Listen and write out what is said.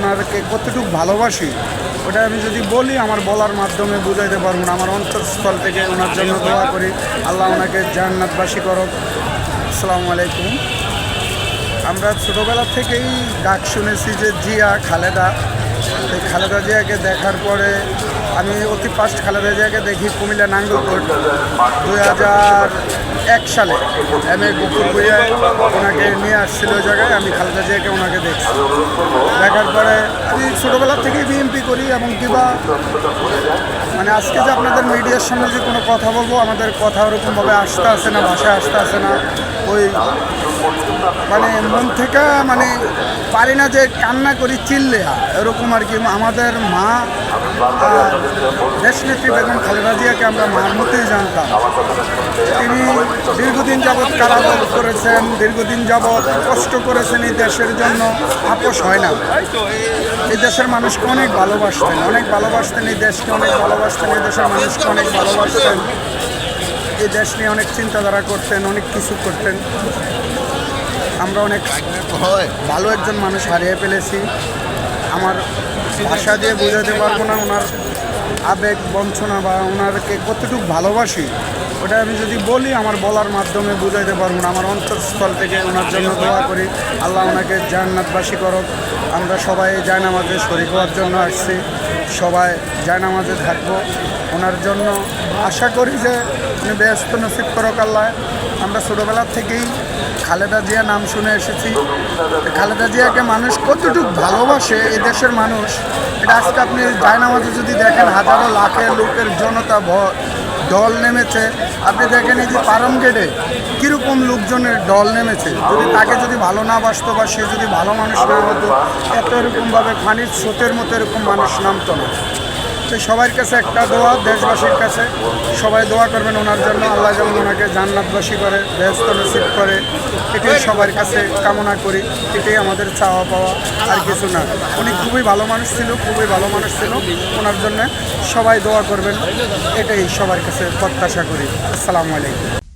ওনারকে কতটুকু ভালোবাসি ওটা আমি যদি বলি আমার বলার মাধ্যমে বুঝাইতে পারবো না। আমার অন্তঃস্থল থেকে ওনার জন্য দোয়া করি, আল্লাহ ওনাকে জান্নাতবাসী করুক। আসসালামু আলাইকুম। আমরা ছোটোবেলা থেকেই ডাক শুনেছি যে জিয়া খালেদা, এই খালেদা জিয়াকে দেখার পরে আমি অতি ফার্স্ট খালেদা জিয়াকে দেখি কুমিল্লা নাঙ্গলকোট 2001 সালে এম.এ. গফুর ভুঁইয়া ওনাকে নিয়ে আসছিল ওই জায়গায়। আমি খালেদা জিয়াকে ওনাকে দেখছি, দেখার পরে আমি ছোটোবেলা থেকেই বিএনপি করি এবং কিবা মানে আজকে যে আপনাদের মিডিয়ার সামনে যে কোনো কথা বলবো, আমাদের কথা ওরকমভাবে আসতে আসে না, ভাষায় আসতে আসে না, ওই মানে মন থেকে মানে পারি না যে কান্না করি চিল্লে এরকম আর কি। আমাদের মা দেশনেত্রী বেগম খালেদা জিয়াকে আমরা মার মতোই জানতাম। তিনি দীর্ঘদিন যাবৎ কারাবরণ করেছেন, দীর্ঘদিন যাবৎ কষ্ট করেছেন এই দেশের জন্য, আপোষ হয় না। এই দেশের মানুষকে অনেক ভালোবাসতেন, অনেক ভালোবাসতেন, এই দেশকে অনেক ভালোবাসতেন, এই দেশের মানুষকে অনেক ভালোবাসতেন, এই দেশ নিয়ে অনেক চিন্তাধারা করতেন, অনেক কিছু করতেন। আমরা অনেক ভালো একজন মানুষ হারিয়ে ফেলেছি। আমার ভাষা দিয়ে বোঝাতে পারবো না ওনার আবেগ বঞ্চনা বা ওনারকে কতটুকু ভালোবাসি ওটা আমি যদি বলি আমার বলার মাধ্যমে বুঝাইতে পারবো না। আমার অন্তঃস্থল থেকে ওনার জন্য দোয়া করি, আল্লাহ ওনাকে জান্নাতবাসী করুক। আমরা সবাই জায়নামাজে শরীক হওয়ার জন্য আসছি, সবাই জায়নামাজে থাকবো ওনার জন্য। আশা করি যে উনি ব্যস্ত নসিব করুক আল্লাহ। আমরা ছোটোবেলার থেকেই খালেদা জিয়া নাম শুনে এসেছি। খালেদা জিয়াকে মানুষ কতটুকু ভালোবাসে এই দেশের মানুষ, এটা আজকে আপনি জায়নামাজে যদি দেখেন হাজারো লাখের লোকের জনতা দল নেমেছে। আপনি দেখেন এই যে পারম গেটে কীরকম লোকজনের দল নেমেছে। যদি তাকে যদি ভালো না বাসতো বা সে যদি ভালো মানুষ না হতো, এত এরকমভাবে পানির স্রোতের মতো এরকম মানুষ নামতো না। তো সবার কাছে একটা দোয়া, দেশবাসীর কাছে সবাই দোয়া করবেন ওনার জন্য, আল্লাহ যেমন ওনাকে জান্নাতবাসী করে, ব্যস্ত নসিব করে, এটাই সবার কাছে কামনা করি। এটাই আমাদের চাওয়া পাওয়া, আর কিছু না। উনি খুবই ভালো মানুষ ছিল, খুবই ভালো মানুষ ছিল। ওনার জন্য সবাই দোয়া করবেন, এটাই সবার কাছে প্রত্যাশা করি। আসসালামু আলাইকুম।